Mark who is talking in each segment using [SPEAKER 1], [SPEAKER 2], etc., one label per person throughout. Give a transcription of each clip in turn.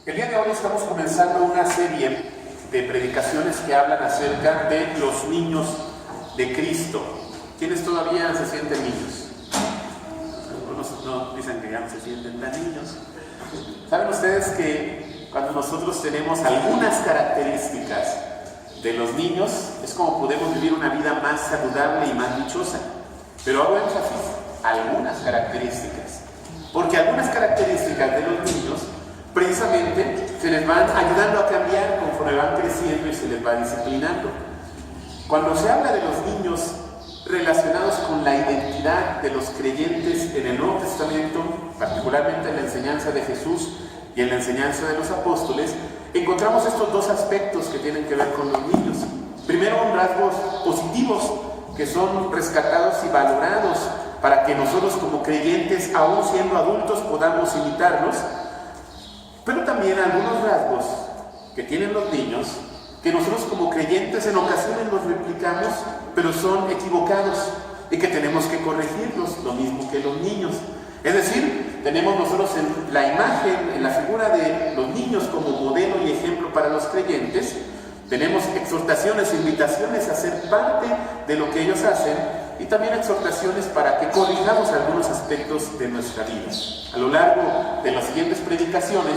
[SPEAKER 1] El día de hoy estamos comenzando una serie de predicaciones que hablan acerca de los niños de Cristo. ¿Quiénes todavía se sienten niños? Algunos no dicen que ya no se sienten tan niños. ¿Saben ustedes que cuando nosotros tenemos algunas características de los niños, es como podemos vivir una vida más saludable y más dichosa? Pero hago énfasis, algunas características. Porque algunas características de los niños precisamente se les van ayudando a cambiar conforme van creciendo y se les va disciplinando. Cuando se habla de los niños relacionados con la identidad de los creyentes en el Nuevo Testamento, particularmente en la enseñanza de Jesús y en la enseñanza de los apóstoles, encontramos estos dos aspectos que tienen que ver con los niños. Primero, rasgos positivos que son rescatados y valorados para que nosotros como creyentes, aún siendo adultos, podamos imitarlos. Pero también algunos rasgos que tienen los niños, que nosotros como creyentes en ocasiones los replicamos, pero son equivocados y que tenemos que corregirlos, lo mismo que los niños. Es decir, tenemos nosotros en la imagen, en la figura de los niños como modelo y ejemplo para los creyentes, tenemos exhortaciones, invitaciones a ser parte de lo que ellos hacen y también exhortaciones para que corrijamos algunos aspectos de nuestra vida. A lo largo de las siguientes predicaciones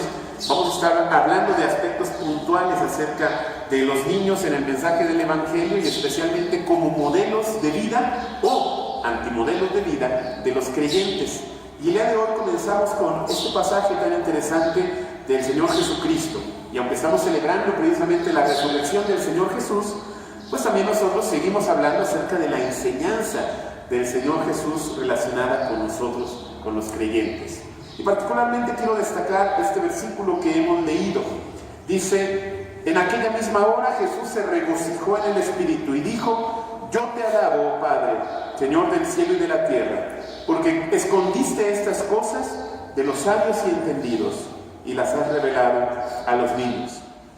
[SPEAKER 1] vamos a estar hablando de aspectos puntuales acerca de los niños en el mensaje del Evangelio y especialmente como modelos de vida o antimodelos de vida de los creyentes. Y el día de hoy comenzamos con este pasaje tan interesante del Señor Jesucristo. Y aunque estamos celebrando precisamente la resurrección del Señor Jesús, pues también nosotros seguimos hablando acerca de la enseñanza del Señor Jesús relacionada con nosotros, con los creyentes. Y particularmente quiero destacar este versículo que hemos leído. Dice: en aquella misma hora Jesús se regocijó en el Espíritu y dijo: yo te alabo, oh Padre, Señor del cielo y de la tierra, porque escondiste estas cosas de los sabios y entendidos y las has revelado a los niños.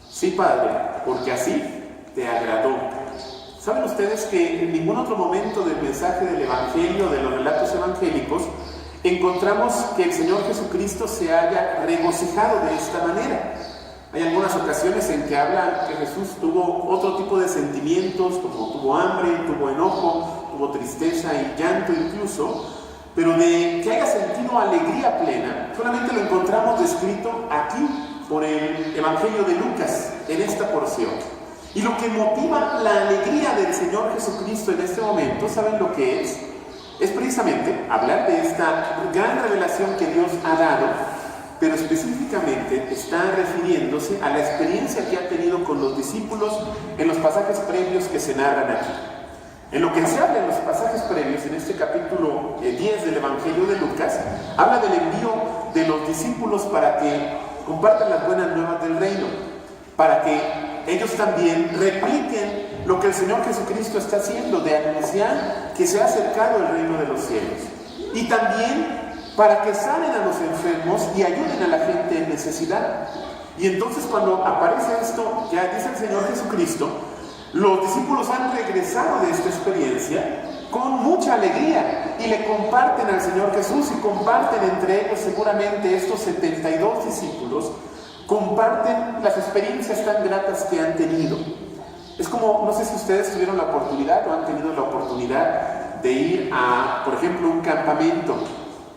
[SPEAKER 1] Sí, Padre, porque así te agradó. ¿Saben ustedes que en ningún otro momento del mensaje del Evangelio, de los relatos evangélicos, encontramos que el Señor Jesucristo se haya regocijado de esta manera? Hay algunas ocasiones en que habla que Jesús tuvo otro tipo de sentimientos, como tuvo hambre, tuvo enojo, tuvo tristeza y llanto incluso, pero de que haya sentido alegría plena, solamente lo encontramos descrito aquí por el Evangelio de Lucas, en esta porción. Y lo que motiva la alegría del Señor Jesucristo en este momento, ¿saben lo que es? Es precisamente hablar de esta gran revelación que Dios ha dado, pero específicamente está refiriéndose a la experiencia que ha tenido con los discípulos en los pasajes previos que se narran aquí. En lo que se habla en los pasajes previos, en este capítulo 10 del Evangelio de Lucas, habla del envío de los discípulos para que compartan las buenas nuevas del reino, para que ellos también repliquen lo que el Señor Jesucristo está haciendo, de anunciar que se ha acercado el reino de los cielos. Y también para que sanen a los enfermos y ayuden a la gente en necesidad. Y entonces cuando aparece esto, ya dice el Señor Jesucristo, los discípulos han regresado de esta experiencia con mucha alegría y le comparten al Señor Jesús y comparten entre ellos seguramente estos 72 discípulos, comparten las experiencias tan gratas que han tenido. Es como, no sé si ustedes tuvieron la oportunidad o han tenido la oportunidad de ir a, por ejemplo, un campamento,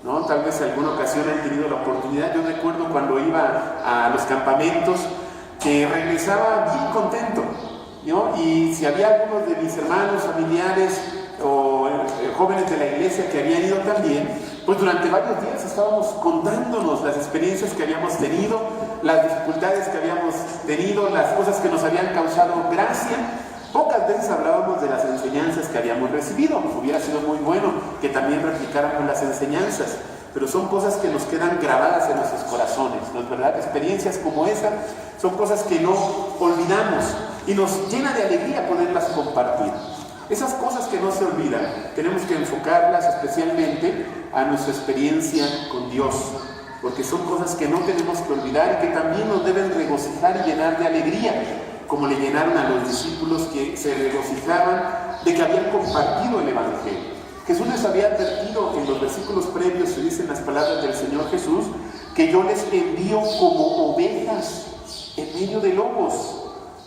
[SPEAKER 1] ¿no? Tal vez en alguna ocasión han tenido la oportunidad. Yo recuerdo cuando iba a los campamentos que regresaba bien contento, ¿no? Y si había algunos de mis hermanos, familiares o jóvenes de la iglesia que habían ido también, pues durante varios días estábamos contándonos las experiencias que habíamos tenido, las dificultades que habíamos tenido, las cosas que nos habían causado gracia. Pocas veces hablábamos de las enseñanzas que habíamos recibido. Hubiera sido muy bueno que también replicáramos las enseñanzas, pero son cosas que nos quedan grabadas en nuestros corazones, ¿no es verdad? Experiencias como esa son cosas que no olvidamos y nos llena de alegría poderlas compartir. Esas cosas que no se olvidan, tenemos que enfocarlas especialmente a nuestra experiencia con Dios, porque son cosas que no tenemos que olvidar y que también nos deben regocijar y llenar de alegría, como le llenaron a los discípulos que se regocijaban de que habían compartido el Evangelio. Jesús les había advertido en los versículos previos, se dicen las palabras del Señor Jesús, que yo les envío como ovejas en medio de lobos.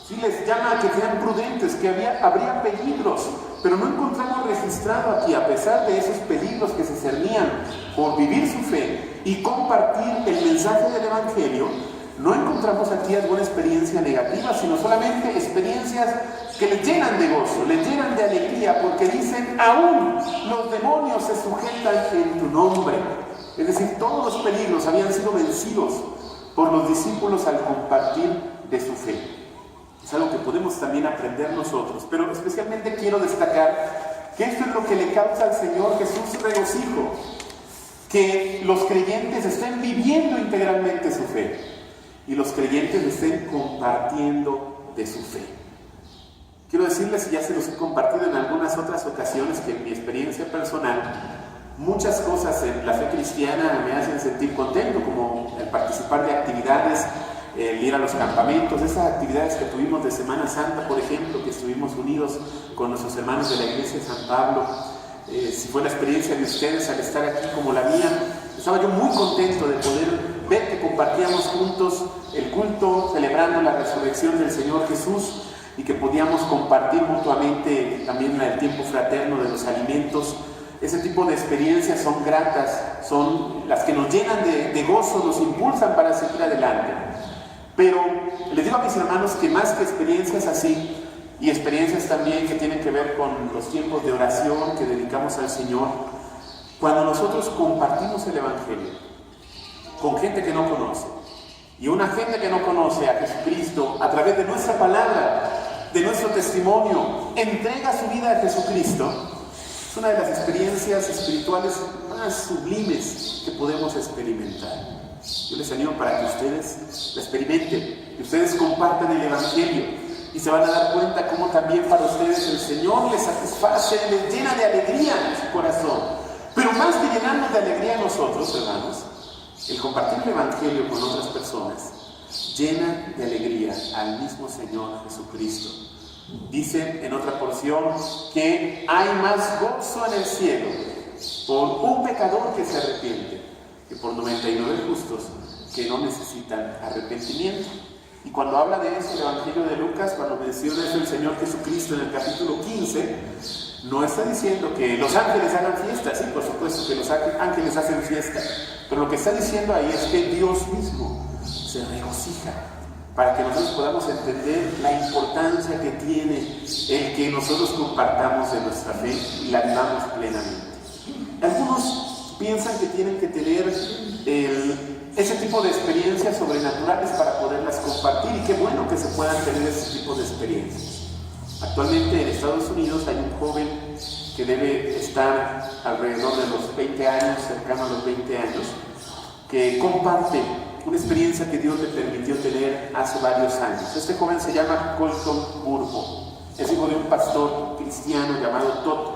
[SPEAKER 1] Sí, les llama a que sean prudentes, que habría peligros, pero no encontramos registrado aquí, a pesar de esos peligros que se cernían por vivir su fe y compartir el mensaje del Evangelio, no encontramos aquí alguna experiencia negativa, sino solamente experiencias que les llenan de gozo, les llenan de alegría, porque dicen, aún los demonios se sujetan en tu nombre. Es decir, todos los peligros habían sido vencidos por los discípulos al compartir de su fe. Es algo que podemos también aprender nosotros, pero especialmente quiero destacar que esto es lo que le causa al Señor Jesús regocijo, que los creyentes estén viviendo integralmente su fe y los creyentes estén compartiendo de su fe. Quiero decirles, y ya se los he compartido en algunas otras ocasiones, que en mi experiencia personal, muchas cosas en la fe cristiana me hacen sentir contento, como el participar de actividades, el ir a los campamentos, esas actividades que tuvimos de Semana Santa, por ejemplo, que estuvimos unidos con nuestros hermanos de la iglesia de San Pablo. Si fue la experiencia de ustedes al estar aquí como la mía, estaba yo muy contento de poder ver que compartíamos juntos el culto, celebrando la resurrección del Señor Jesús, y que podíamos compartir mutuamente también el tiempo fraterno de los alimentos. Ese tipo de experiencias son gratas, son las que nos llenan de gozo, nos impulsan para seguir adelante. Pero les digo a mis hermanos que más que experiencias así, y experiencias también que tienen que ver con los tiempos de oración que dedicamos al Señor, cuando nosotros compartimos el Evangelio con gente que no conoce, y una gente que no conoce a Jesucristo, a través de nuestra palabra, de nuestro testimonio, entrega su vida a Jesucristo, es una de las experiencias espirituales más sublimes que podemos experimentar. Yo les animo para que ustedes la experimenten, que ustedes compartan el Evangelio, y se van a dar cuenta cómo también para ustedes el Señor les satisface, les llena de alegría en su corazón. Pero más que llenarnos de alegría a nosotros, hermanos, el compartir el Evangelio con otras personas llena de alegría al mismo Señor Jesucristo. Dice en otra porción que hay más gozo en el cielo por un pecador que se arrepiente que por 99 justos que no necesitan arrepentimiento. Y cuando habla de eso el Evangelio de Lucas, cuando menciona eso el Señor Jesucristo en el capítulo 15, no está diciendo que los ángeles hagan fiesta. Sí, por supuesto que los ángeles hacen fiesta, pero lo que está diciendo ahí es que Dios mismo se regocija, para que nosotros podamos entender la importancia que tiene el que nosotros compartamos de nuestra fe y la vivamos plenamente. Algunos piensan que tienen que tener ese tipo de experiencias sobrenaturales para poderlas compartir, y qué bueno que se puedan tener ese tipo de experiencias. Actualmente en Estados Unidos hay un joven que debe estar alrededor de los 20 años, cercano a los 20 años, que comparte una experiencia que Dios le permitió tener hace varios años. Este joven se llama Colton Burbo, es hijo de un pastor cristiano llamado Todd,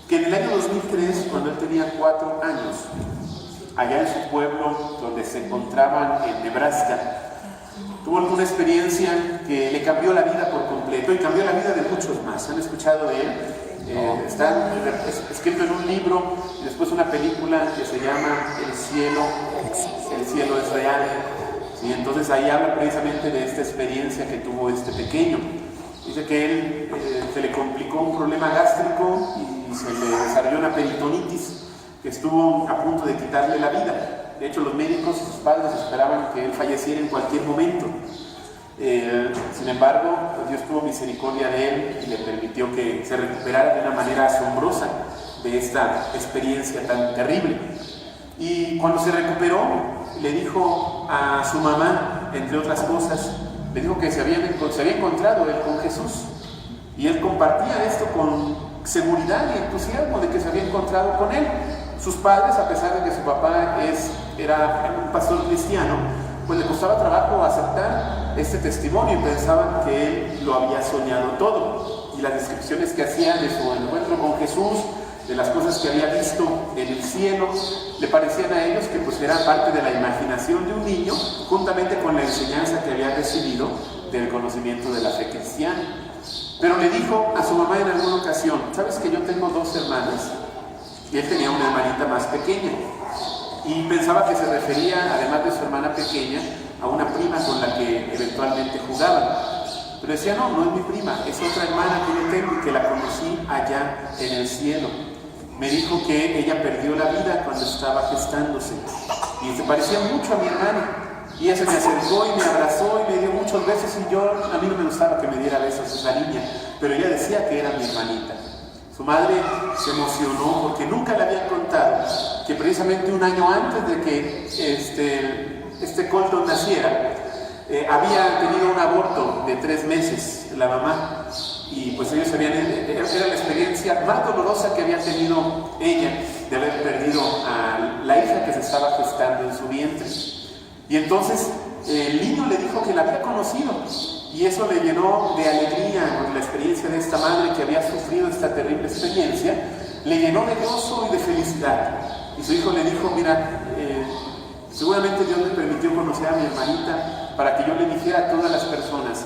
[SPEAKER 1] que en el año 2003, cuando él tenía 4 años, allá en su pueblo donde se encontraban en Nebraska, tuvo una experiencia que le cambió la vida por completo y cambió la vida de muchos más. ¿Han escuchado de él? Está escrito en un libro y después una película que se llama El cielo es real. ¿Sí? Entonces ahí habla precisamente de esta experiencia que tuvo este pequeño. Dice que él se le complicó un problema gástrico y se le desarrolló una peritonitis que estuvo a punto de quitarle la vida. De hecho, los médicos y sus padres esperaban que él falleciera en cualquier momento. Sin embargo, Dios tuvo misericordia de él y le permitió que se recuperara de una manera asombrosa de esta experiencia tan terrible. Y cuando se recuperó, le dijo a su mamá, entre otras cosas, le dijo que se había encontrado él con Jesús. Y él compartía esto con seguridad y entusiasmo de que se había encontrado con él. Sus padres, a pesar de que su papá era un pastor cristiano, pues le costaba trabajo aceptar este testimonio y pensaban que él lo había soñado todo. Y las descripciones que hacía de su encuentro con Jesús, de las cosas que había visto en el cielo, le parecían a ellos que pues era parte de la imaginación de un niño, juntamente con la enseñanza que había recibido del conocimiento de la fe cristiana. Pero le dijo a su mamá en alguna ocasión: ¿sabes que yo tengo 2 hermanas? Y él tenía una hermanita más pequeña. y pensaba que se refería, además de su hermana pequeña, a una prima con la que eventualmente jugaban. Pero decía, no, no es mi prima, es otra hermana que yo tengo y que la conocí allá en el cielo. Me dijo que ella perdió la vida cuando estaba gestándose y se parecía mucho a mi hermana. Y ella se me acercó y me abrazó y me dio muchos besos y a mí no me gustaba que me diera besos esa niña, pero ella decía que era mi hermanita. Su madre se emocionó porque nunca le habían contado que precisamente un año antes de que este Colton naciera, había tenido un aborto de 3 meses la mamá, y pues ellos era la experiencia más dolorosa que había tenido ella de haber perdido a la hija que se estaba gestando en su vientre. Y entonces el niño le dijo que la había conocido, y eso le llenó de alegría por la experiencia de esta madre que había sufrido esta terrible experiencia, le llenó de gozo y de felicidad. Y su hijo le dijo, mira, seguramente Dios me permitió conocer a mi hermanita para que yo le dijera a todas las personas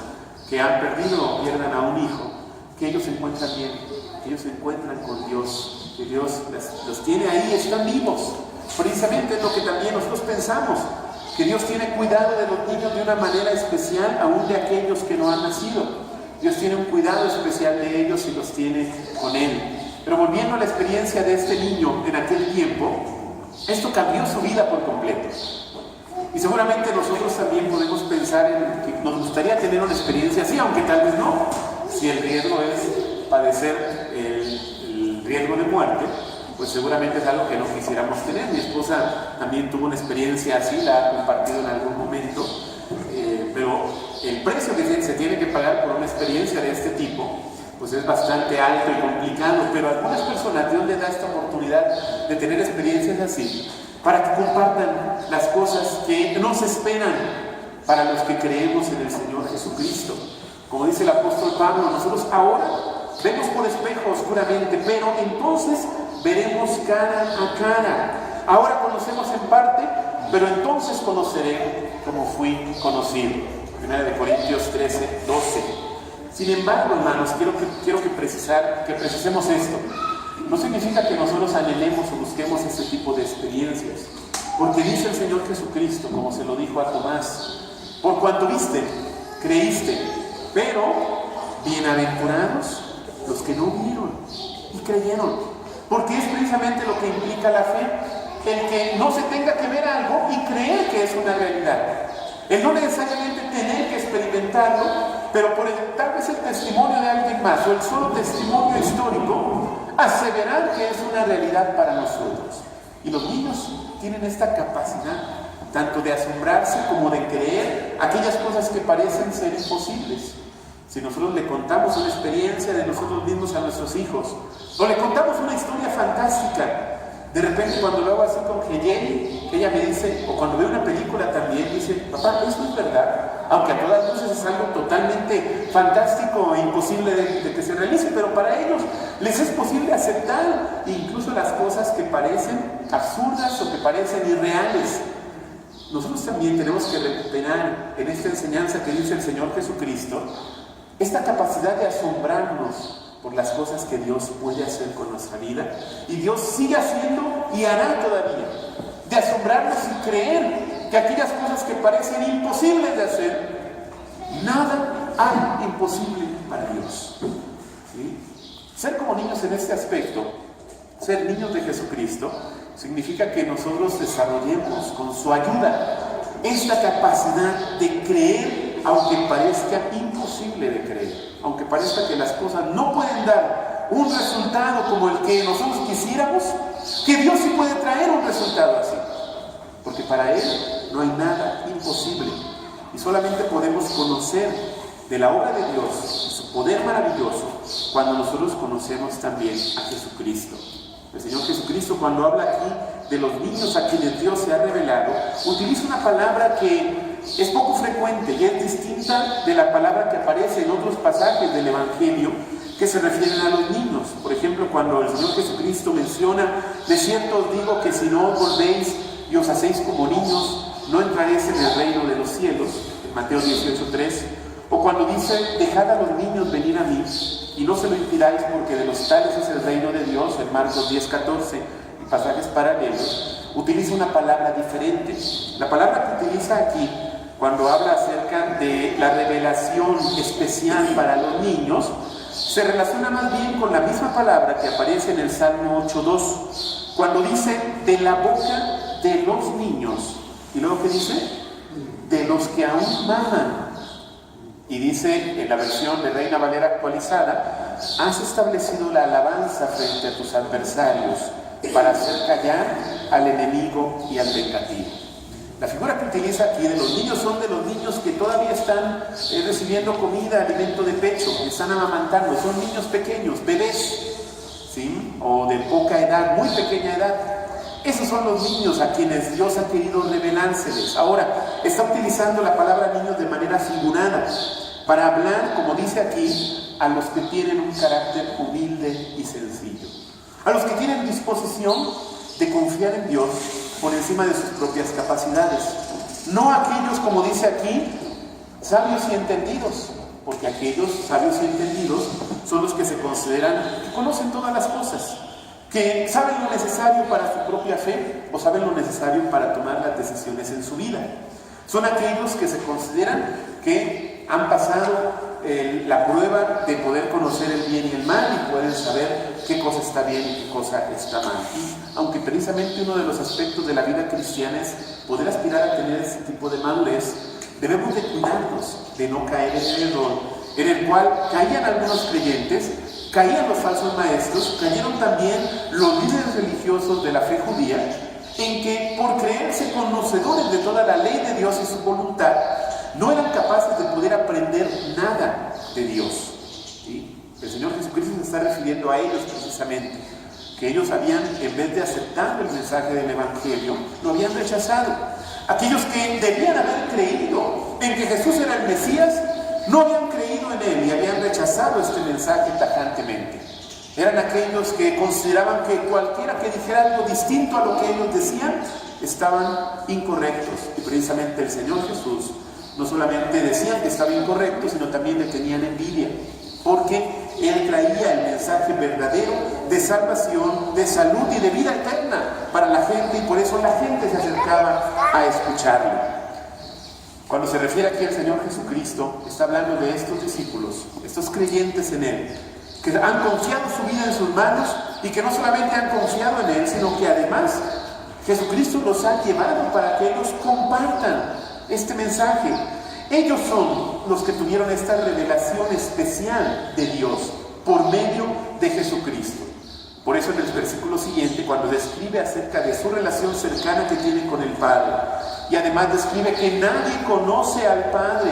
[SPEAKER 1] que han perdido o pierdan a un hijo, que ellos se encuentran bien, que ellos se encuentran con Dios, que Dios los tiene ahí, están vivos. Precisamente es lo que también nosotros pensamos, que Dios tiene cuidado de los niños de una manera especial, aún de aquellos que no han nacido. Dios tiene un cuidado especial de ellos y los tiene con Él. Pero volviendo a la experiencia de este niño en aquel tiempo, esto cambió su vida por completo. Y seguramente nosotros también podemos pensar en que nos gustaría tener una experiencia así, aunque tal vez no. Si el riesgo es padecer el riesgo de muerte, pues seguramente es algo que no quisiéramos tener. Mi esposa también tuvo una experiencia así, la ha compartido en algún momento, pero el precio que se tiene que pagar por una experiencia de este tipo, pues es bastante alto y complicado, pero a algunas personas Dios les da esta oportunidad de tener experiencias así, para que compartan las cosas que no se esperan para los que creemos en el Señor Jesucristo. Como dice el apóstol Pablo, nosotros ahora vemos por espejo oscuramente, pero entonces veremos cara a cara. Ahora conocemos en parte, pero entonces conoceré como fui conocido. 1 Corintios 13, 12. Sin embargo, hermanos, quiero que precisemos esto. No significa que nosotros anhelemos o busquemos ese tipo de experiencias, porque dice el Señor Jesucristo, como se lo dijo a Tomás, por cuanto viste, creíste, pero bienaventurados los que no vieron y creyeron, porque es precisamente lo que implica la fe, el que no se tenga que ver algo y creer que es una realidad, el no necesariamente tener que experimentarlo, pero por tal vez el testimonio de alguien más o el solo testimonio histórico, aseverar que es una realidad para nosotros. Y los niños tienen esta capacidad tanto de asombrarse como de creer aquellas cosas que parecen ser imposibles. Si nosotros le contamos una experiencia de nosotros mismos a nuestros hijos, o le contamos una historia fantástica, de repente cuando lo hago así con Jenny, ella me dice, o cuando veo una película también, dice, papá, esto es verdad, aunque a todas luces es algo totalmente fantástico e imposible de que se realice, pero para ellos les es posible aceptar incluso las cosas que parecen absurdas o que parecen irreales. Nosotros también tenemos que recuperar en esta enseñanza que dice el Señor Jesucristo, esta capacidad de asombrarnos por las cosas que Dios puede hacer con nuestra vida, y Dios sigue haciendo y hará todavía, de asombrarnos y creer que aquellas cosas que parecen imposibles de hacer, nada hay imposible para Dios. ¿Sí? Ser como niños en este aspecto, ser niños de Jesucristo, significa que nosotros desarrollemos con su ayuda esta capacidad de creer, aunque parezca imposible de creer, aunque parezca que las cosas no pueden dar un resultado como el que nosotros quisiéramos, que Dios sí puede traer un resultado así, porque para Él no hay nada imposible, y solamente podemos conocer de la obra de Dios y su poder maravilloso cuando nosotros conocemos también a Jesucristo. El Señor Jesucristo, cuando habla aquí de los niños a quienes Dios se ha revelado, utiliza una palabra que es poco frecuente y es distinta de la palabra que aparece en otros pasajes del Evangelio que se refieren a los niños. Por ejemplo, cuando el Señor Jesucristo menciona, de cierto os digo que si no volvéis y os hacéis como niños, no entraréis en el reino de los cielos, en Mateo 18:3, o cuando dice, dejad a los niños venir a mí, y no se lo impidáis porque de los tales es el reino de Dios, en Marcos 10:14, y pasajes paralelos. utiliza una palabra diferente. La palabra que utiliza aquí, cuando habla acerca de la revelación especial para los niños, se relaciona más bien con la misma palabra que aparece en el Salmo 8.2, cuando dice de la boca de los niños. ¿Y luego qué dice? De los que aún maman. Y dice en la versión de Reina Valera actualizada: has establecido la alabanza frente a tus adversarios para hacer callar al enemigo y al vengativo. La figura que utiliza aquí de los niños son de los niños que todavía están recibiendo comida, alimento de pecho, que están amamantando. Son niños pequeños, bebés, ¿sí? O de poca edad, muy pequeña edad. Esos son los niños a quienes Dios ha querido revelárseles. Ahora, está utilizando la palabra niños de manera figurada para hablar, como dice aquí, a los que tienen un carácter humilde y sencillo, a los que tienen disposición de confiar en Dios por encima de sus propias capacidades. No aquellos, como dice aquí, sabios y entendidos, porque aquellos sabios y entendidos son los que se consideran que conocen todas las cosas, que saben lo necesario para su propia fe o saben lo necesario para tomar las decisiones en su vida. Son aquellos que se consideran que han pasado la prueba de poder conocer el bien y el mal y pueden saber qué cosa está bien y qué cosa está mal. Y aunque precisamente uno de los aspectos de la vida cristiana es poder aspirar a tener ese tipo de madurez, debemos de cuidarnos de no caer en el error en el cual caían algunos creyentes, caían los falsos maestros, cayeron también los líderes religiosos de la fe judía, en que por creerse conocedores de toda la ley de Dios y su voluntad, no eran capaces de poder aprender nada de Dios. ¿Sí? El Señor Jesucristo se está refiriendo a ellos precisamente, que ellos habían, en vez de aceptar el mensaje del Evangelio, lo habían rechazado. Aquellos que debían haber creído en que Jesús era el Mesías, no habían creído en Él y habían rechazado este mensaje tajantemente. Eran aquellos que consideraban que cualquiera que dijera algo distinto a lo que ellos decían, estaban incorrectos. Y precisamente el Señor Jesús no solamente decían que estaba incorrecto, sino también le tenían envidia, porque Él traía el mensaje verdadero de salvación, de salud y de vida eterna para la gente, y por eso la gente se acercaba a escucharlo. Cuando se refiere aquí al Señor Jesucristo, está hablando de estos discípulos, estos creyentes en Él, que han confiado su vida en sus manos y que no solamente han confiado en Él, sino que además Jesucristo los ha llevado para que ellos compartan este mensaje. Ellos son los que tuvieron esta revelación especial de Dios por medio de Jesucristo. Por eso en el versículo siguiente, cuando describe acerca de su relación cercana que tiene con el Padre, y además describe que nadie conoce al Padre,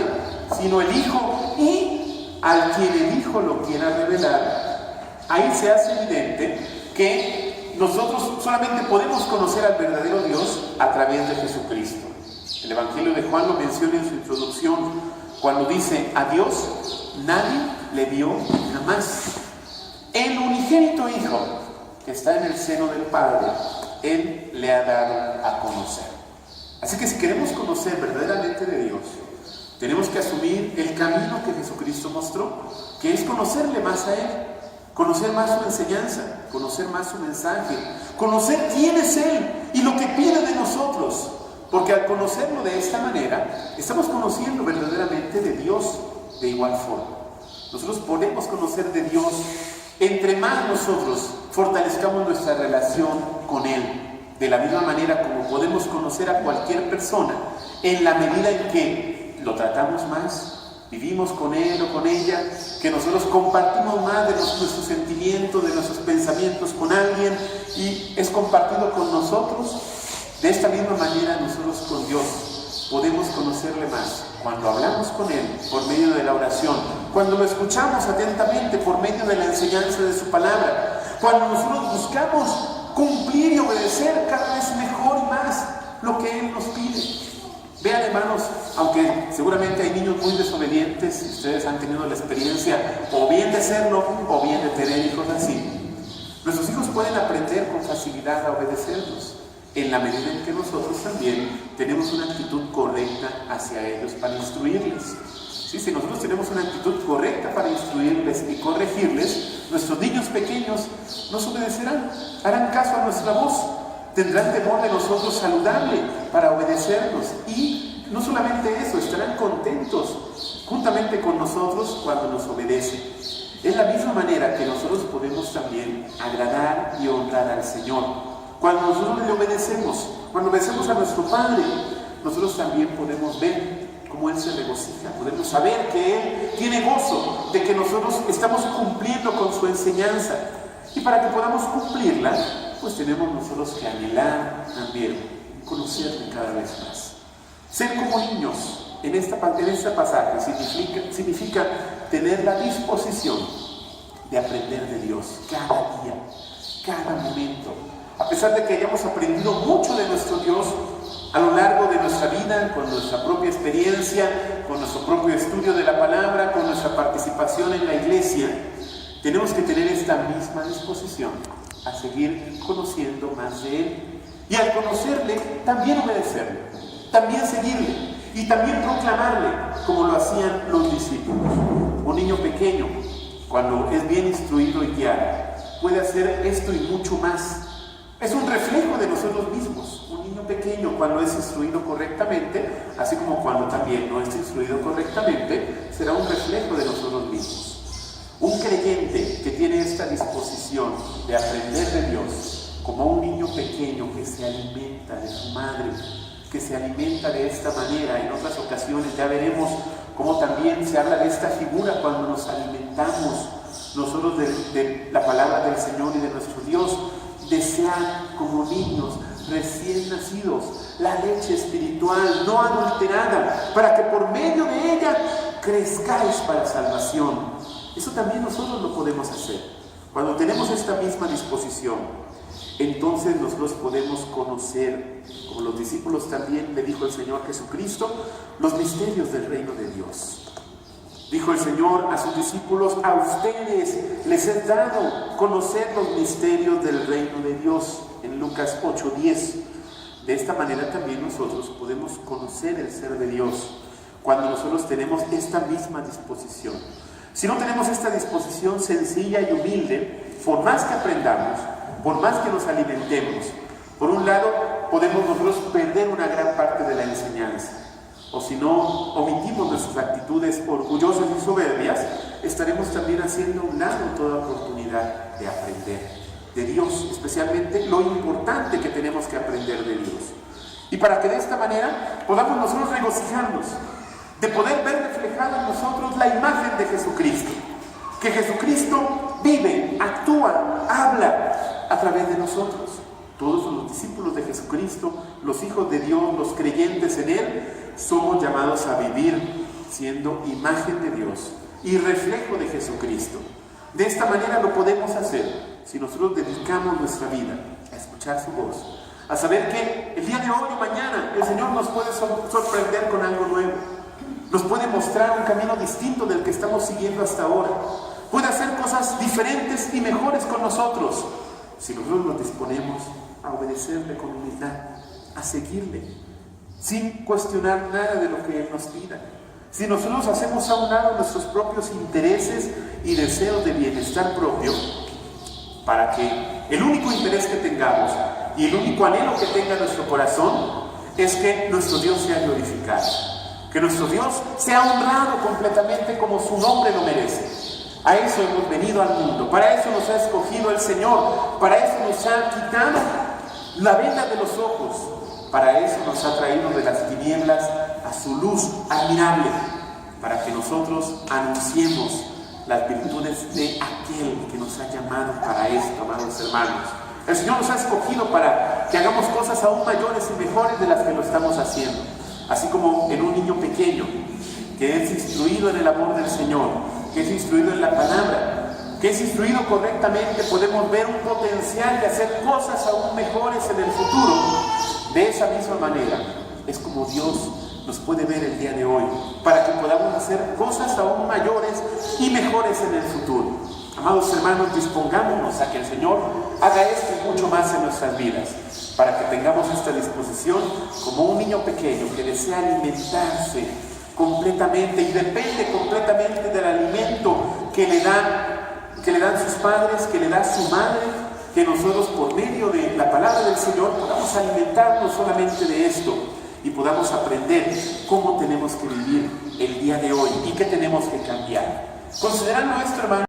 [SPEAKER 1] sino el Hijo, y al quien el Hijo lo quiera revelar, ahí se hace evidente que nosotros solamente podemos conocer al verdadero Dios a través de Jesucristo. El Evangelio de Juan lo menciona en su introducción, cuando dice: a Dios nadie le vio jamás. El unigénito Hijo que está en el seno del Padre, Él le ha dado a conocer. Así que si queremos conocer verdaderamente de Dios, tenemos que asumir el camino que Jesucristo mostró, que es conocerle más a Él, conocer más su enseñanza, conocer más su mensaje, conocer quién es Él y lo que pide de nosotros. Porque al conocerlo de esta manera, estamos conociendo verdaderamente de Dios de igual forma. Nosotros podemos conocer de Dios entre más nosotros fortalezcamos nuestra relación con Él. De la misma manera como podemos conocer a cualquier persona, en la medida en que lo tratamos más, vivimos con él o con ella, que nosotros compartimos más de nuestros sentimientos, de nuestros pensamientos con alguien y es compartido con nosotros. De esta misma manera nosotros con Dios podemos conocerle más cuando hablamos con Él por medio de la oración, cuando lo escuchamos atentamente por medio de la enseñanza de su palabra, cuando nosotros buscamos cumplir y obedecer cada vez mejor y más lo que Él nos pide. Vean, hermanos, aunque seguramente hay niños muy desobedientes, y ustedes han tenido la experiencia o bien de serlo o bien de tener hijos así, nuestros hijos pueden aprender con facilidad a obedecernos, en la medida en que nosotros también tenemos una actitud correcta hacia ellos para instruirles. ¿Sí? Si nosotros tenemos una actitud correcta para instruirles y corregirles, nuestros niños pequeños nos obedecerán, harán caso a nuestra voz. tendrán temor de nosotros saludable para obedecernos. Y no solamente eso, estarán contentos juntamente con nosotros cuando nos obedecen. Es la misma manera que nosotros podemos también agradar y honrar al Señor. Cuando nosotros le obedecemos, cuando obedecemos a nuestro Padre, nosotros también podemos ver cómo Él se regocija, podemos saber que Él tiene gozo de que nosotros estamos cumpliendo con su enseñanza. Y para que podamos cumplirla, pues tenemos nosotros que anhelar también conocerle cada vez más. Ser como niños en este pasaje significa tener la disposición de aprender de Dios cada día, cada momento. A pesar de que hayamos aprendido mucho de nuestro Dios a lo largo de nuestra vida, con nuestra propia experiencia, con nuestro propio estudio de la palabra, con nuestra participación en la iglesia, tenemos que tener esta misma disposición a seguir conociendo más de Él. Y al conocerle, también obedecerle, también seguirle y también proclamarle, como lo hacían los discípulos. Un niño pequeño, cuando es bien instruido y guiado, puede hacer esto y mucho más. Es un reflejo de nosotros mismos. Un niño pequeño, cuando es instruido correctamente, así como cuando también no es instruido correctamente, será un reflejo de nosotros mismos. Un creyente que tiene esta disposición de aprender de Dios, como un niño pequeño que se alimenta de su madre, que se alimenta de esta manera. En otras ocasiones ya veremos cómo también se habla de esta figura cuando nos alimentamos nosotros de la palabra del Señor y de nuestro Dios. Desean como niños recién nacidos la leche espiritual no adulterada, para que por medio de ella crezcáis para salvación. Eso también nosotros lo podemos hacer. Cuando tenemos esta misma disposición, entonces nosotros podemos conocer, como los discípulos también le dijo el Señor Jesucristo, los misterios del reino de Dios. Dijo el Señor a sus discípulos: a ustedes les he dado conocer los misterios del reino de Dios, en Lucas 8:10. De esta manera también nosotros podemos conocer el ser de Dios, cuando nosotros tenemos esta misma disposición. Si no tenemos esta disposición sencilla y humilde, por más que aprendamos, por más que nos alimentemos, por un lado podemos nosotros perder una gran parte de la enseñanza. O si no omitimos nuestras actitudes orgullosas y soberbias, estaremos también haciendo a un lado toda oportunidad de aprender de Dios, especialmente lo importante que tenemos que aprender de Dios. Y para que de esta manera podamos nosotros regocijarnos de poder ver reflejada en nosotros la imagen de Jesucristo. Que Jesucristo vive, actúa, habla a través de nosotros. Todos los discípulos de Jesucristo, los hijos de Dios, los creyentes en Él, somos llamados a vivir siendo imagen de Dios y reflejo de Jesucristo. De esta manera lo podemos hacer si nosotros dedicamos nuestra vida a escuchar su voz, a saber que el día de hoy o mañana el Señor nos puede sorprender con algo nuevo, nos puede mostrar un camino distinto del que estamos siguiendo hasta ahora, puede hacer cosas diferentes y mejores con nosotros, si nosotros nos disponemos a obedecerle con humildad, a seguirle, sin cuestionar nada de lo que Él nos pida. Si nosotros hacemos a un lado nuestros propios intereses y deseos de bienestar propio, para que el único interés que tengamos y el único anhelo que tenga nuestro corazón es que nuestro Dios sea glorificado, que nuestro Dios sea honrado completamente como su nombre lo merece. A eso hemos venido al mundo, para eso nos ha escogido el Señor, para eso nos ha quitado la venda de los ojos, para eso nos ha traído de las tinieblas a su luz admirable, para que nosotros anunciemos las virtudes de aquel que nos ha llamado para esto, amados hermanos. El Señor nos ha escogido para que hagamos cosas aún mayores y mejores de las que lo estamos haciendo. Así como en un niño pequeño que es instruido en el amor del Señor, que es instruido en la palabra, que es instruido correctamente, podemos ver un potencial de hacer cosas aún mejores en el futuro. De esa misma manera es como Dios nos puede ver el día de hoy, para que podamos hacer cosas aún mayores y mejores en el futuro. Amados hermanos, dispongámonos a que el Señor haga esto y mucho más en nuestras vidas, para que tengamos esta disposición como un niño pequeño que desea alimentarse completamente y depende completamente del alimento que le dan sus padres, que le da su madre, que nosotros por medio de la palabra del Señor podamos alimentarnos solamente de esto y podamos aprender cómo tenemos que vivir el día de hoy y qué tenemos que cambiar. Considerando esto, hermano,